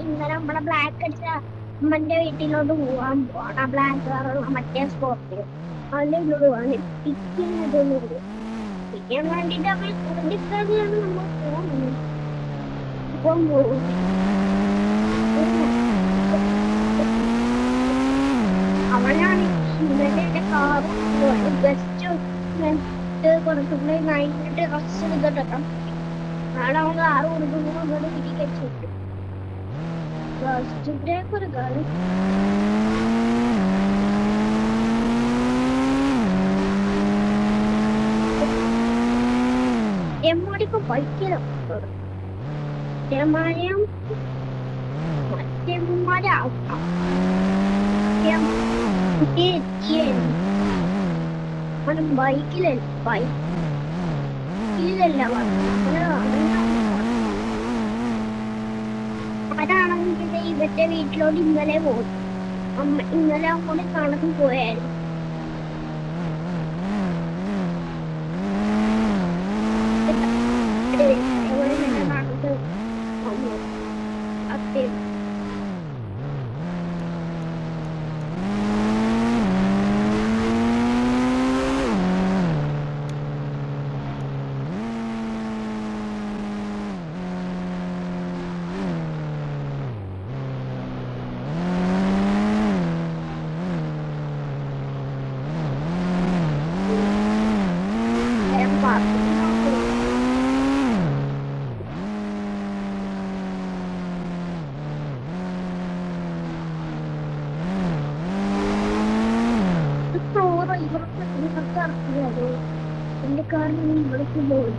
ഇന്നലെ നമ്മളെ ബ്ലാക്ക് അടിച്ച അമ്മന്റെ വീട്ടിലോട്ട് പോവാൻ ആ ബ്ലാക്ക് കളറുള്ള മറ്റേ സ്കോർപ്പിയോ അതിന്റെ ഉള്ളിൽ പോവാൻ പിക്കാൻ വേണ്ടിട്ട് അവൾ കുടുങ്ങിക്കാതെയാണ് നമ്മൾ പോകുന്നത്. ഇപ്പം പോകും അവനാണ് ഇന്നലെ കാറും ജസ്റ്റ് കുറച്ചുകൂടെ കഴിഞ്ഞിട്ട് റസ്റ്റ് എടുത്തിട്ടോ നാളെ അവൻ കാറ് കൊടുക്കുമ്പോൾ അങ്ങോട്ട് തിരികച്ചു വിട്ടു. ഫസ്റ്റ് ബ്രേക്ക് ഒരു കാര്യം എമ്മോടിപ്പോ ബൈക്കിലും മറ്റേമാരെയും ബൈക്കിലല്ല അവരാണെങ്കിൽ ഇവരുടെ വീട്ടിലോട്ട് ഇന്നലെ പോകും. ഇന്നലെ അങ്ങോട്ട് കാണാൻ പോയായിരുന്നു. എന്റെ കാറിന് ഇവിടേക്ക് പോയി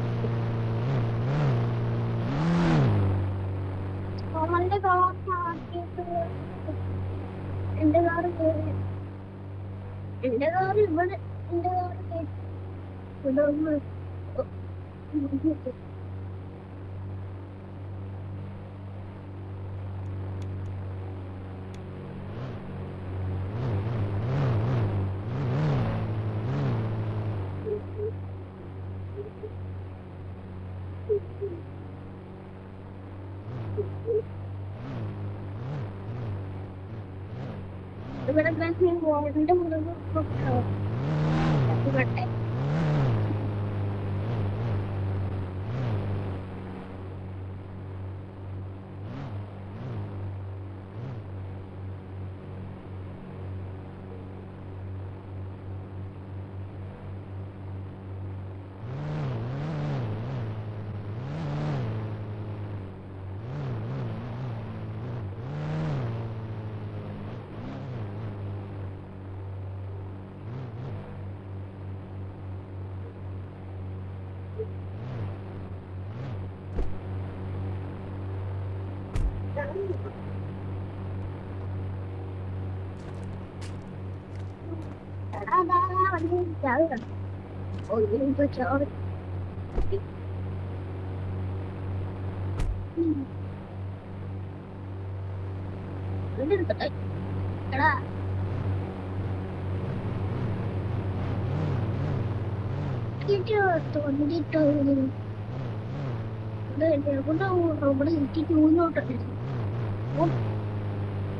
അവന്റെ കാറിനാക്കിയിട്ട് എന്റെ കാറ് ഇവിടെ എന്റെ കാറ് ഇവിടെ ഗോൾഡിന്റെ മുറിവ് എടാ തോന്നിട്ടോ നമ്മുടെ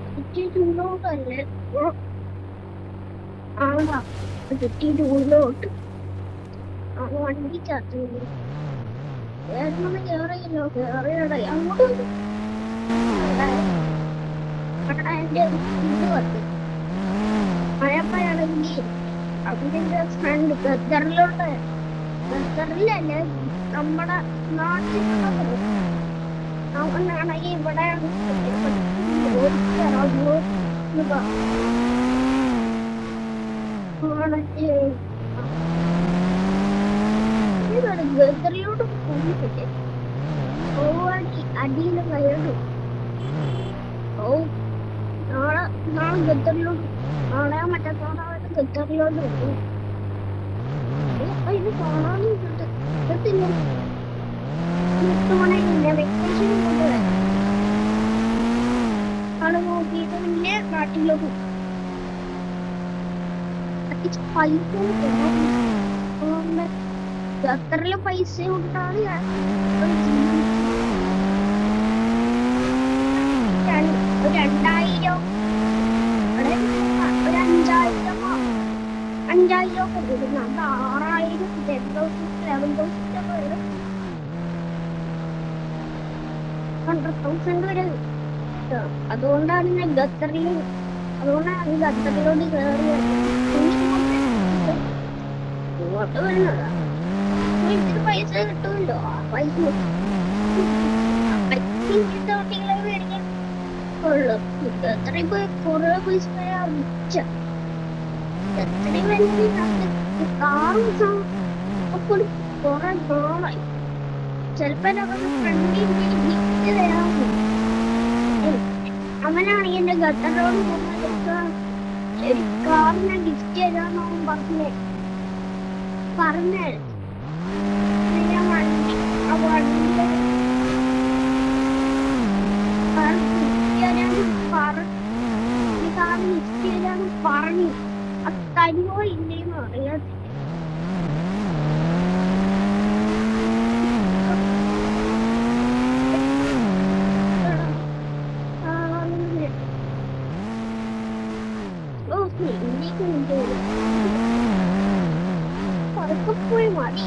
സിറ്റി ടൂറിലോട്ടല്ലേ ആണോ സിറ്റി ടൂറിലോട്ട് വണ്ടി ചാർജ് കേറിയല്ലോ കേറിയട അങ്ങോട്ട് എന്റെ ഇത് വന്നു മഴപ്പഴാണെങ്കിൽ അതിന്റെ ഫ്രണ്ട് ഖത്തറിലോട്ട് ഖത്തറിലല്ലേ നമ്മുടെ നാട്ടിലുള്ളത് അവനാണെങ്കിൽ ഇവിടെ ഖത്തറിലോട്ട് പോയിട്ടില്ലേ അടിയിൽ കയറും. നാളെ ഖത്തറിലോട്ട് നാളെ മറ്റന്നാളായിട്ട് ഖത്തറിലോട്ട് വരും. ഇത് കാണാനും കിട്ടത്തില്ല. വെക്കേഷൻ കൊണ്ടുവരാം ആള് നോക്കിയിട്ട് പിന്നെ നാട്ടിലോട്ട് പൈസ ഖത്തറിലെ പൈസ കൊണ്ടാണ് ഞാൻ 5000 ഒക്കെ കൊടുക്കണം. അത് 6000 10,000 11,000 വരെ 100,000 വരെ കിട്ടും. അതുകൊണ്ടാണ് ഞാൻ ഖത്തറിലോട്ട് കയറിയത്. ഇങ്ങോട്ട് വരുന്നതാ. ഇച്ചിരി പൈസ കിട്ടുമല്ലോ. ആ പൈസ വണ്ടികളെ മേടിക്കാൻ ഉള്ളു. ഖത്തറിൽ പോയി കുറെ പൈസ എത്രയും വലിയ കാറും കുറെ നാളായി. ചിലപ്പോ അവരുടെ ഫ്രണ്ടിൽ ഗിഫ്റ്റ് തരാമോ? അവനാണെങ്കിൽ എന്റെ ഖത്തറിനോട് ഒരു കാറിനെ ഗിഫ്റ്റ് തരാമെന്ന് അവൻ പറഞ്ഞേ. ഞാൻ വണ്ടി പറഞ്ഞു. അത് തരുമോ ഇല്ലേന്ന് അറിയാതെ പോയി മതി.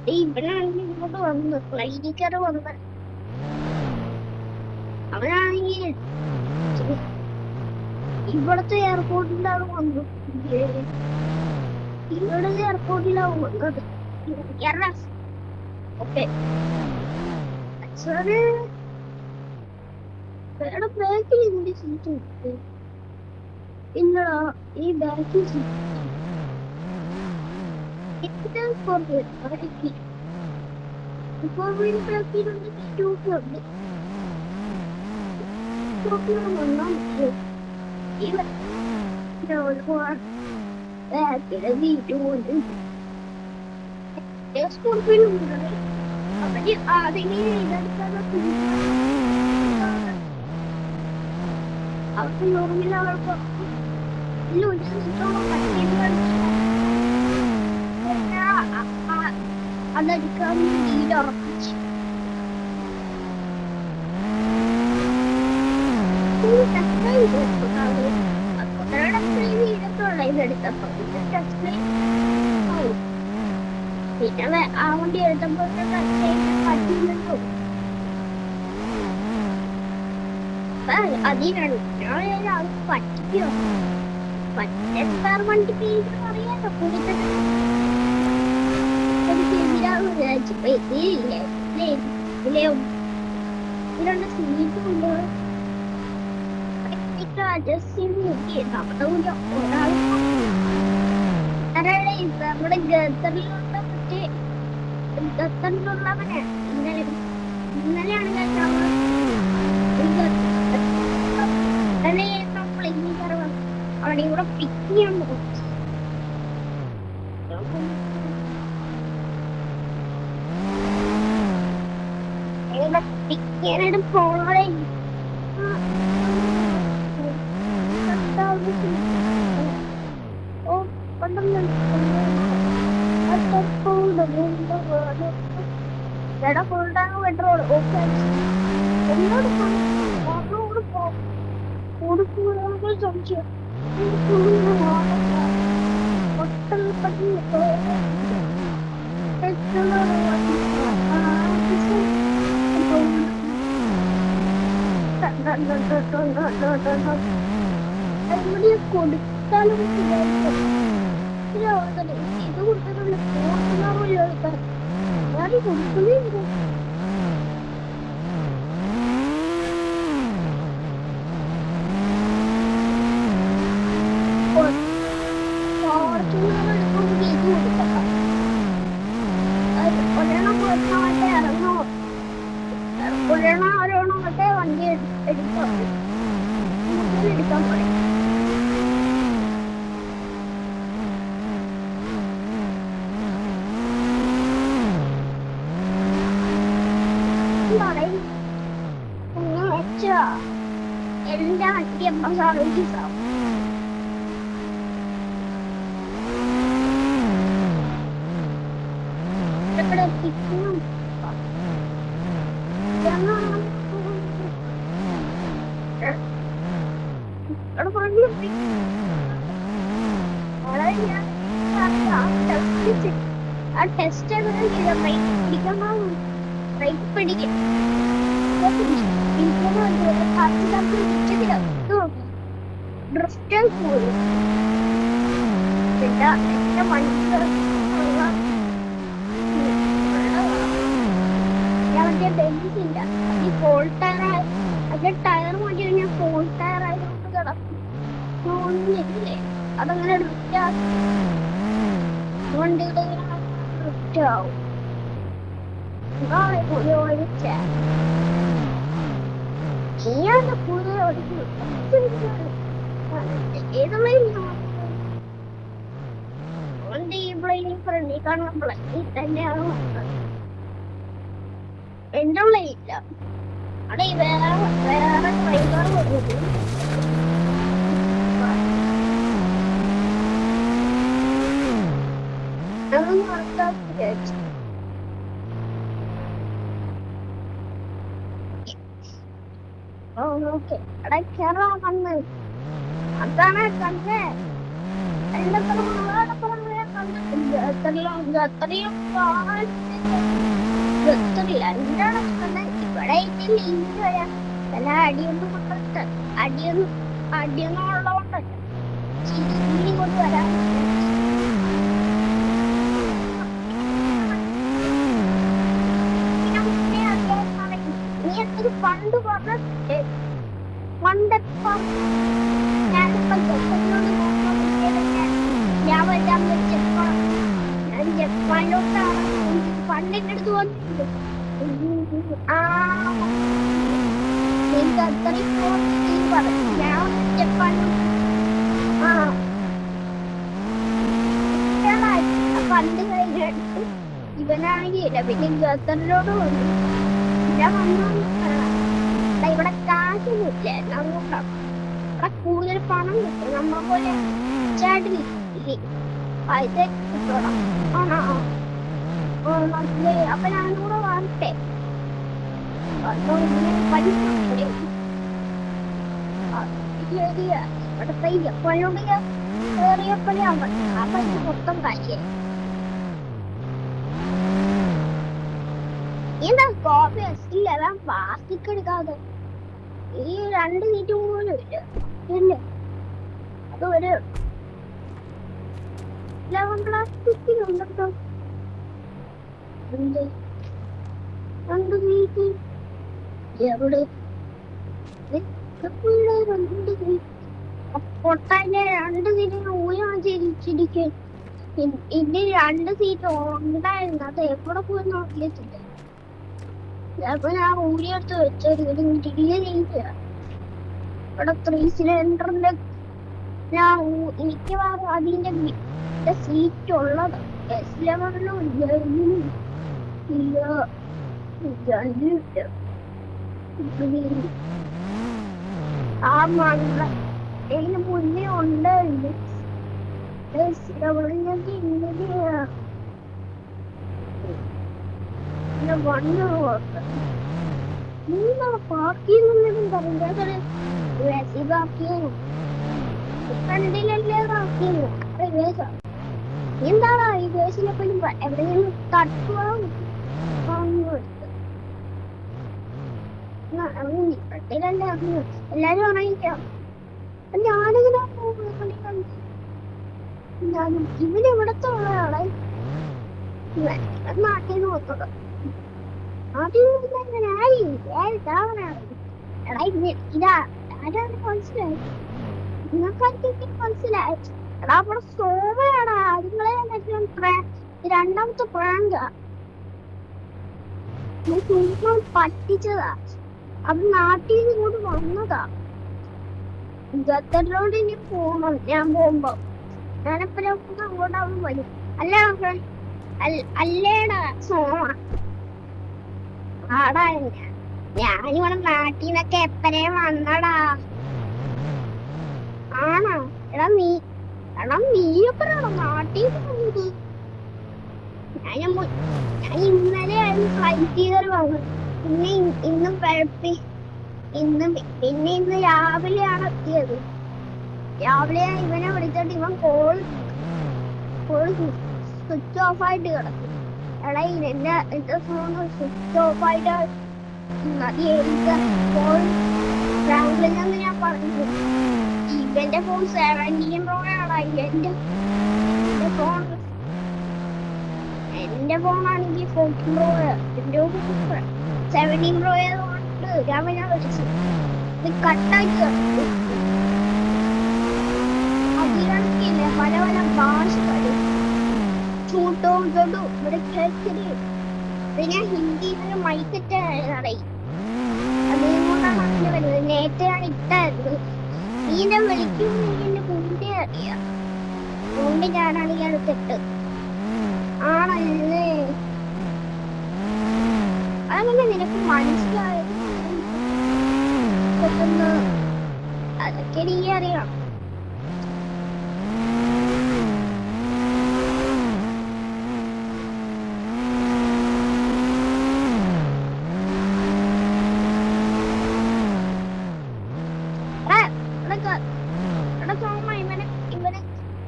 ഇവനാണെങ്കിൽ ഇങ്ങോട്ട് വന്ന് ഫ്ലൈറ്റിൽ വന്ന് അവനാണെങ്കിൽ ഇവിടത്തെ എയർപോർട്ടിലാണ് വന്നത്. ഇവിടുത്തെ എയർപോർട്ടിലാണ് വന്നത്. ഓക്കെ ബാക്കിൽ ഇതിന്റെ സീറ്റ് കിട്ടി. ഇല്ലടാ, ഈ ബാക്കിൽ സീറ്റ് അവർക്ക് നോർമൽ അവർക്ക് അതെടുക്കാൻ വീടുറപ്പിച്ചു. ഇതെടുത്തപ്പോ പിന്നെ ആ വണ്ടി എടുത്തപ്പോ പറ്റില്ലല്ലോ. അതിനാണ് ഞാൻ പറ്റിക്കോ പറ്റാർ വണ്ടി പേര് അറിയാലോ. ഇതിലുള്ള സീറ്റുണ്ട്. അഡ്ജസ്റ്റ് ചെയ്ത് നോക്കി നമ്മുടെ കൂടെ ഒരാൾ നമ്മുടെ ഖത്തറിലുള്ള ഖത്തറിലുള്ളവനെ ഇന്നലെയാണ് അവിടെ കൂടെ പിക്ക് ചെയ്യാൻ പോകും. പിക്കാനായിട്ട് പോണേ ഫുൾടാങ് പെട്രോൾ ഓക്കെ എന്നോട് കൊടുക്കുക സംശയം കൊടുത്താലും ഇത് കൊടുത്തിട്ടുള്ള ഞാൻ കൊടുക്കുന്നേ ഒരെണ്ണം കൊടുക്കാനായിട്ട് ഇറങ്ങോ എടുക്കാൻ പറയും. എല്ലാ വണ്ടി 80 സർവീസാവും. ഇവിടെ എത്തിക്കണം. ആ ടെസ്റ്റ് പിടിക്കും. ഡ്രിഫ്റ്റ് പോലും പിന്നെ എന്റെ മണിക്ക് മറ്റേ ബെഞ്ചില്ല. ഈ ഫോൾ ടയർ അതിന്റെ ടയർ മാറ്റി കഴിഞ്ഞാൽ ഫോൾ ടയർ ആയതുകൊണ്ട് കിടക്കില്ലേ, അതങ്ങനെ ഡ്രിഫ്റ്റ് ആവും. വണ്ടികൾ ഡ്രിഫ്റ്റ് ആവും. പുതിയ ഓടിച്ച ഏതുള്ള ഫ്രണ്ടിൽ കാണുമ്പോഴേ തന്നെയാണ് എന്റെ ഉള്ളില്ല. അവിടെ വേറെ ഡ്രൈവർ വരുന്നത് അതൊന്നും നടത്താൻ വിചാരിച്ചു. ഓക്കെ അവിടെ കേറാ വന്ന് അതാണ് കണ്ടേ. അത്രയും ഇവിടെ ചില അടിയൊന്നും ഉള്ളതുകൊണ്ടല്ല ചിരി കൊണ്ട് വരാൻ പണ്ട് പറഞ്ഞ പണ്ടപ്പം ഞാനിപ്പം ഞാൻ വരാൻ ജപ്പാൻ, ഞാൻ ജപ്പാനിലോട്ടാണ് പണ്ടിന്റെ അടുത്ത് വന്നിട്ടുണ്ട്. എനിക്ക് അത്രയും പറഞ്ഞു ഞാൻ ജപ്പാനിലോട്ട് പണ്ട് കഴിഞ്ഞിട്ട് ഇവനാണെങ്കിൽ പിന്നെ ഖത്തറിലോട്ട് വന്നു. ഞാൻ വന്നു ഇവിടെ കാശൊന്നുമില്ല, അതുകൊണ്ടാണ് ഇവിടെ കൂടുതൽ പണം കിട്ടും. നമ്മളെ പോലെ ചാടില്ലേ പൈസ കിട്ടണം. ആണോ അപ്പൊ ഞാനിവിടെ വരട്ടെ. ഇവിടത്തെ എപ്പോഴും കയറിയപ്പോഴേ ആ പൈസ മൊത്തം കാര്യം. എന്താ കോപ്പി ഇല്ല, ഞാൻ പ്ലാസ്റ്റിക് എടുക്കാതെ ഈ 2 സീറ്റും പോലും ഇല്ല. അത് ഒരു പ്ലാസ്റ്റിക്കിലുണ്ടോ 2 സീറ്റ് എവിടെ പൊട്ടാന്റെ 2 സീറ്റ് ഊരാണ് ചിരിച്ചിരിക്കെ. ഇനി 2 സീറ്റ് ഉണ്ടായിരുന്നു, അത് എവിടെ പോയി നോക്കിയിട്ടില്ല. അപ്പൊ ഞാൻ ഊരിയെടുത്ത് വെച്ചൊരു ഇവിടെ 3 സിലിണ്ടറിന്റെ ഞാൻ മിക്കവാറും അതിന്റെ സീറ്റ് ഉള്ളത് S11 ഇല്ല. ആ മണ്ണ ഇതിന് മുന്നേ ഉണ്ടായിരുന്നു വണ്ണ് പാർക്ക് ചെയ്യുന്നതും പറഞ്ഞത് ഫ്രണ്ടിലല്ലേ പാർക്കിങ്. എന്താണ് ഈ കേസിലെപ്പോഴും എവിടെയെങ്കിലും തട്ടുക ഫ്രണ്ടിലല്ലേ അറിഞ്ഞു എല്ലാരും അറിയിക്കാം. ഞാനിങ്ങനെ ഇവനിവിടത്തെ ഉള്ളയാളെ നാട്ടിൽ നിന്ന് നോക്കുക. ഇതാ ആരാണ് മനസ്സിലായി? നിങ്ങൾക്കാർക്കൊക്കെ മനസ്സിലായി? എടാ അവിടെ സോമയാടാ, നിങ്ങളെ 2ാമത്തെ പ്രാങ്ക പറ്റിച്ചതാ. അത് നാട്ടിൽ നിന്ന് ഇങ്ങോട്ട് വന്നതാ. ഖത്തറിലോട്ട് ഇനി പോണം. ഞാൻ പോകുമ്പോ ഞാനെപ്പോഴും അങ്ങോട്ടാവും വരും. അല്ല അല്ലേടാ സോമ ആടാ. ഞാനിവിടെ നാട്ടിൽ നിന്നൊക്കെ എപ്പഴേ വന്നടാ. ആണോ? എടാ നീ എപ്പോഴാണോ നാട്ടിൽ പോകുന്നത്? ഞാൻ ഇന്നലെയായിരുന്നു ഫ്ലൈറ്റ് കയറി വന്നത്. പിന്നെ ഇന്നും ഇന്ന് രാവിലെയാണ് എത്തിയത്. രാവിലെ ഇവനെ വിളിച്ചിട്ട് ഇവൻ കോൾ സ്വിച്ച് ഓഫ് ആയിട്ട് കിടക്കും. എടാ എന്റെ ഫോൺ സ്വിച്ച് ഓഫ് ആയിട്ട് ഫ്രാങ്ക്ലിനെന്ന് ഞാൻ പറഞ്ഞു. ഇവന്റെ ഫോൺ 17 Pro ആടാ. എന്റെ ഫോണാണെങ്കിൽ 14 Pro. എന്റെ 17 Pro ആയതുകൊണ്ട് ഞാൻ പിന്നെ വിളിച്ചു. ഇത് കട്ടാക്കി അതിലൊക്കെയില്ലേ പല പല ഭാഷകളും ചൂട്ടോടും ഇവിടെ കേൾക്കല്. പിന്നെ ഹിന്ദിയിലൊരു മൈക്കറ്റ് അറിയും. അതുകൊണ്ടാണ് അങ്ങനെ വരുന്നത്. നേരത്തെ ഞാൻ ഇട്ടായിരുന്നു. നീനെ വിളിക്കും എന്റെ മുന്നേ അറിയാം. അതുകൊണ്ട് ഞാനാണെങ്കിൽ അടുത്തിട്ട് ആണല്ലേ. അതങ്ങനെ നിനക്ക് മനസ്സിലായത് പെട്ടെന്ന്? അതൊക്കെ എനിക്ക് അറിയാം.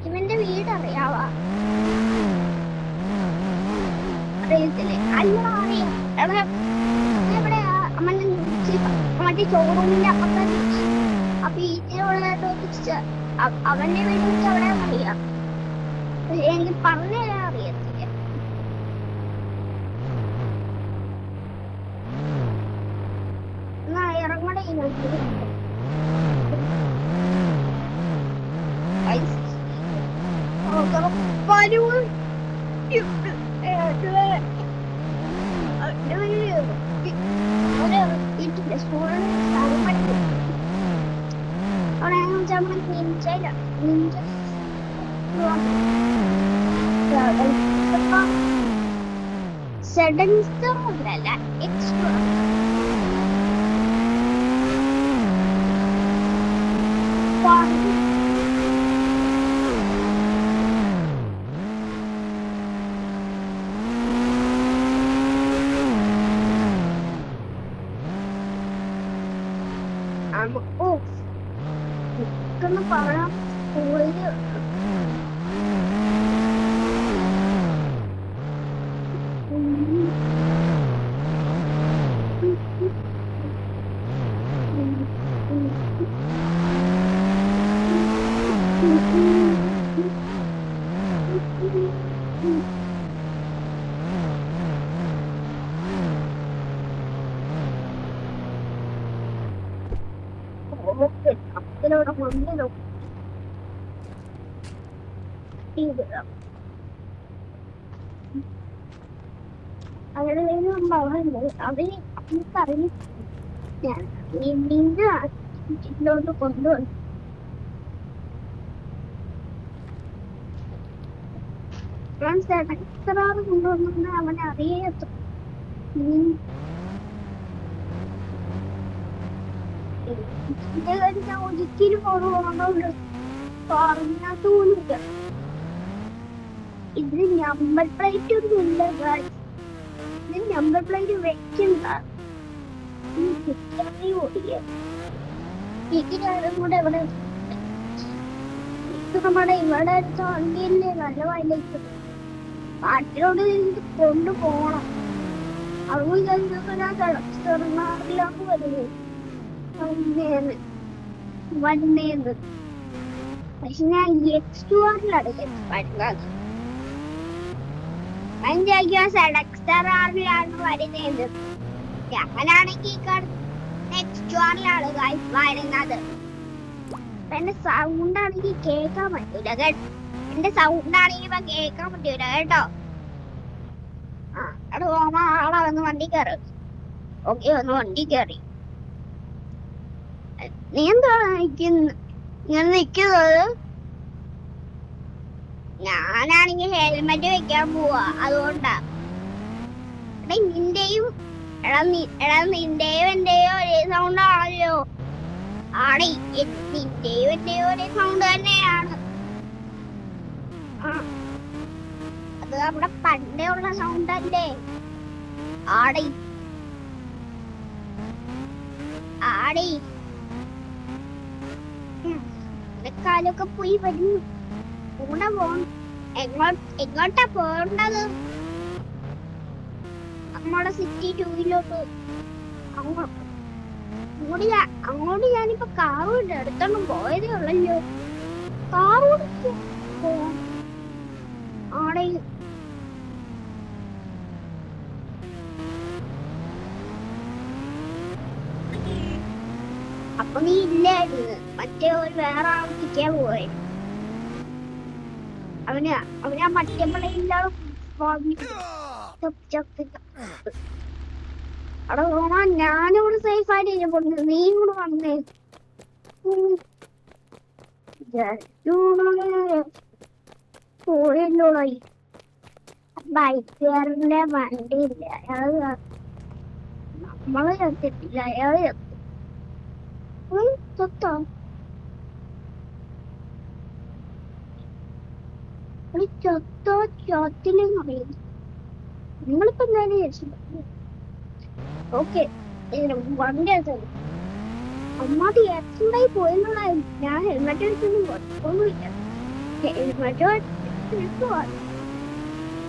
ഇവന്റെ വീട് അറിയാവാ? അറിയത്തില്ലേ? അല്ല അറിയാം. എവിടെയാ? മറ്റേ ഷോറൂമിന്റെ അപ്പുറത്തെ ആ ബീച്ചിലുള്ള അവന്റെ വീട് വെച്ച് അവിടെ അറിയാം. എനിക്ക് പറഞ്ഞു തരാൻ അറിയത്തില്ല. എന്നാ ഇറങ്ങണേ. എക്സ്ട്രാ പറയാം. അപ്പനോടെ മുന്നിലോ അങ്ങനെ അവന് പറഞ്ഞ് ഞാൻ വീട്ടിലോട്ട് കൊണ്ടുവന്നു. ഞാൻ സെഡക്ടറാണ് കൊണ്ടുവന്നത്. അവനെ അറിയാത്ത ഞാൻ ഒരിക്കലും കൊണ്ടുപോകണമല്ലോ പറഞ്ഞാത്ത പോലുമില്ല. ഇതിന് നമ്പർ പ്ലേറ്റ് ഒന്നും ഇല്ല. ഇതിന് നമ്പർ പ്ലേറ്റ് വെക്കണ്ട. കൂടെ ഇവിടെ നമ്മുടെ ഇവിടെ അടുത്ത വണ്ടിയല്ലേ നല്ല വയലേക്ക് നാട്ടിലോട് കൊണ്ടുപോകണം. അതുകൊണ്ട് ഞാൻ ചെറുനാട്ടിലാണ് വരുന്നത്. വന്നേന്ന് പക്ഷെ ഞാൻ എക്സ്റ്റുആറിലാണ് വരുന്നത്. സെഡക്സ്റ്ററാറിലാണ് വരുന്നത്. ഞാനാണെങ്കിൽ എക്സ്റ്റുആറിലാണ് വരുന്നത്. എന്റെ സൗണ്ട് ആണെങ്കിൽ കേൾക്കാൻ പറ്റൂല കേട്ടോ. എന്റെ സൗണ്ട് ആണെങ്കിൽ ഇപ്പൊ കേൾക്കാൻ പറ്റൂല കേട്ടോ. അവിടെ ഓമ ആളെ വന്ന് വണ്ടി കയറി. ഓക്കെ, ഒന്ന് വണ്ടി കയറി. നീ എന്താ നയിക്കുന്നു? ഇങ്ങനെ നിക്കുന്നത്. ഞാനാണെങ്കിൽ ഹെൽമെറ്റ് വെക്കാൻ പോവാ, അതുകൊണ്ടാ. നിന്റെയും നിന്റെയും എന്റെയോ ഒരേ സൗണ്ട് ആണല്ലോ. ആടെ നിന്റെയും എന്റെയോ ഒരേ സൗണ്ട് തന്നെയാണ്. അത് നമ്മുടെ പണ്ടേ ഉള്ള സൗണ്ട് അല്ലേ? ആടെ ആടെ കാലൊക്കെ പോയി വരുന്നു. കൂടെ പോണം. എങ്ങോട്ടാ പോകേണ്ടത്? നമ്മുടെ സിറ്റി 2-ലോട്ട്. അങ്ങോട്ട് ഞാനിപ്പോ കാറുകൊണ്ട് അടുത്തോണ്ടും പോയതേ ഉള്ളല്ലോ. കാറോട് പോവാൻ ആടെ അപ്പൊ നീ ഇല്ലായിരുന്നു. മറ്റേ ഒരു വേറെ ആൾക്കാ പോയെ. അവനാ മറ്റേ പിള്ളയില്ലാതെ അവിടെ പോണ. ഞാനിവിടെ സേഫ് ആയിട്ട് പോണു. നീ കൂടെ വന്നേ. പോയല്ലോളായി. ബൈക്കുകാരന്റെ വണ്ടിയില്ല. അയാള് നമ്മള് ചത്തിട്ടില്ല, അയാള് ചത്തോ? ചത്തോ ചത്തില്ലെന്ന് അറിയുന്നു. നിങ്ങളിപ്പോ എന്തായാലും വിചാരിച്ചു. ഓക്കെ, വണ്ടി എടുത്തത് അമ്മാതി ആക്സിഡന്റായി പോയെന്നുള്ള. ഞാൻ ഹെൽമെറ്റ് എടുത്തൊന്നും കുഴപ്പമൊന്നുമില്ല. ഹെൽമെറ്റ് എടുക്കുവാ.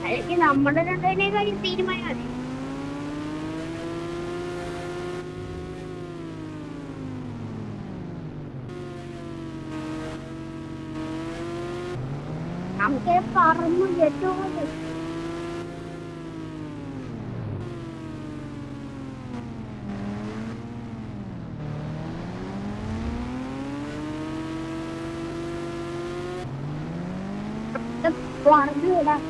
അല്ലെങ്കിൽ നമ്മുടെ രണ്ടുപേരെ കാര്യം തീരുമാനമാണ്. നമുക്ക് പറന്നു കേട്ടോണ്ട് പറഞ്ഞു വിടാം.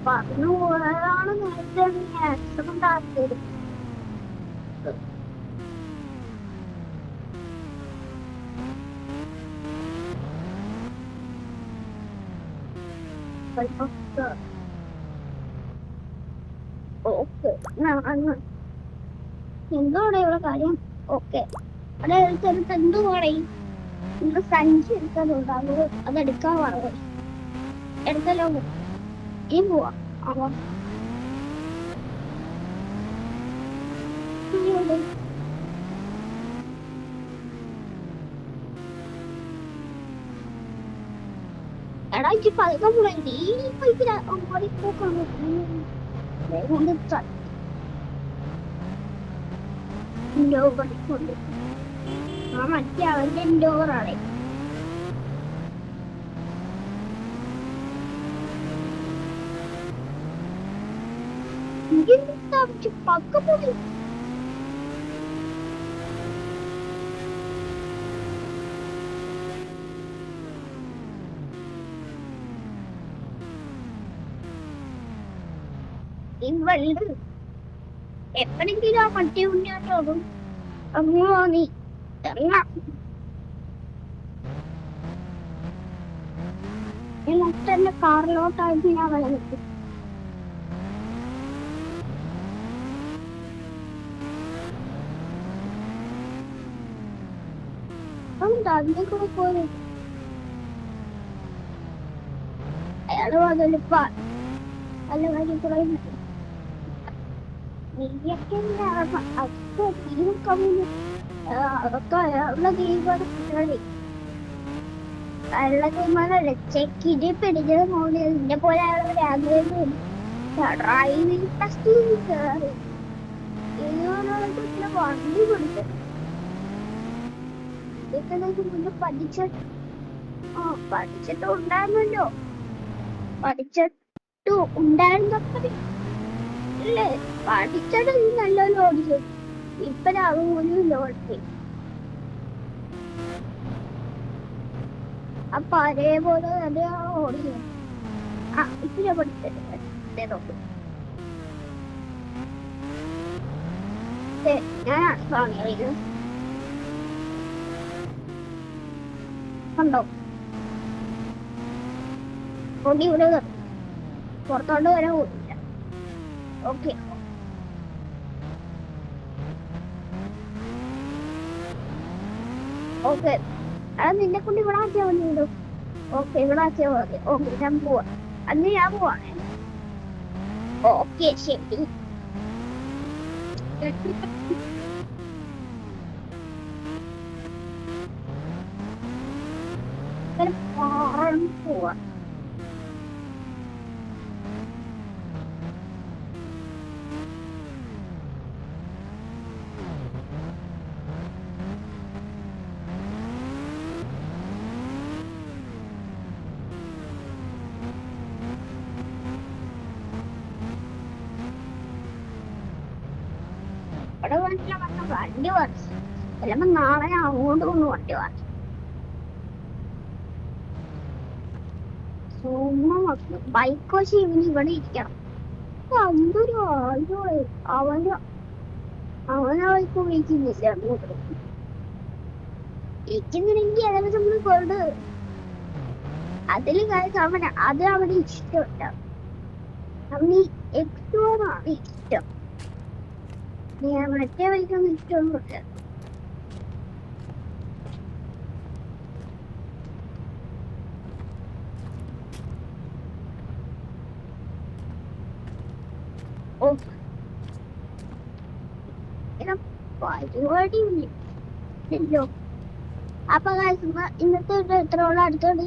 പറഞ്ഞു പോയതാണ് നേരത്തെ ആക്സിഡന്റ് ആക്കിയത്. ഓക്കെ, എന്തോടെ ഇവിടെ കാര്യം? ഓക്കെ, അവിടെ എടുത്തെടുത്ത് എന്തു പറയും? നിങ്ങൾ സഞ്ചി എടുക്കാനുണ്ടാകും, അതെടുക്കാൻ പറയും. എടുത്തല്ലോ, ഈ പോവാ. ആവാ എടാ, എനിക്ക് പതുക്കെ പോയി. നീ പൈക്കില്ല ഓടിപ്പോക്കാണ് കൊണ്ട് കൊണ്ട് ആ മറ്റേ അവന്റെ എൻഡോവറാണ്. പക്ക പോയി. ഇവള് എപ്പോഴെങ്കിലും ആ മറ്റേ ഉണ്ണിയോട്ടോടും അങ്ങോ നീ ഇറങ്ങാം. മൊത്തന്നെ കാറിലോട്ടായിട്ട് ഞാൻ വലനിൽക്കും. അതിന്റെ കൂടെ പോയി അയാള് വന്നിപ്പ നല്ല കാര്യം കൂടെ നീയൊക്കെ അതൊക്കെ അയാളുടെ തീരുമാനം. അയാളുടെ തീരുമാനമല്ല. ചെക്കിന് പിടിച്ചത് മോനെ നിന്നെ പോലെ അയാളൊരു ആഗ്രഹം ഡ്രൈവിംഗ് ടെസ്റ്റ് കയറി ഇതുപോലെ വണ്ടി പിടിച്ചത്. ആദ്യത്തെ മുന്നേ പഠിച്ചിട്ട് ഉണ്ടായിരുന്നല്ലോ. പഠിച്ചിട്ട് ഉണ്ടായിരുന്നപ്പോ ഇല്ലേ പഠിച്ചത് നീ നല്ലോണം ഓടിച്ചു. ഇപ്പഴത് പോലും ഇല്ല ഓടിച്ച്. അപ്പൊ അതേപോലെ തന്നെയാണ് ഓടിച്ചത്. ഇപ്പഴാ പഠിച്ചത്. ഞാനാണ് സ്വാമിയത് കണ്ടോ. പൊടി ഇവിടെ പുറത്തോണ്ട് വരാൻ പോയില്ല. ഓക്കെ ഓക്കെ അത് നിന്നെ കൊണ്ട് ഇവിടെ ആക്കിയാ മതി. ഓക്കെ ഇവിടെ ആക്കിയാ മതി. ഓക്കെ ഞാൻ പോവാ. അന്ന് ഞാൻ പോവാണേ. ഓക്കെ ശരി. പോവാ. ഇവിടെ വണ്ടി വാങ്ങിച്ചു. ചിലപ്പോ നാളെ അങ്ങോട്ട് കൊണ്ട് വണ്ടി വാങ്ങിച്ചു. ബൈക്ക് വെച്ച് ഇവന് ഇവിടെ ഇരിക്കണം. എന്തൊരു അവനെ ബൈക്ക് വിളിക്കുന്നില്ല. ഇരിക്കുന്നില്ലെങ്കിൽ അതൊക്കെ നമ്മള് കൊണ്ട് അതില് കാര്യം അത് അവന് ഇഷ്ടമല്ല. അവന് എക്സ്ട്രോമാണ് ഇഷ്ടം. മറ്റേ ബൈക്കൊന്നും ഇഷ്ടമൊന്നുമില്ല. പരിപാടി ഇല്ലോ. അപ്പൊ ഇന്നത്തെ എത്ര അടുത്തോണ്ട്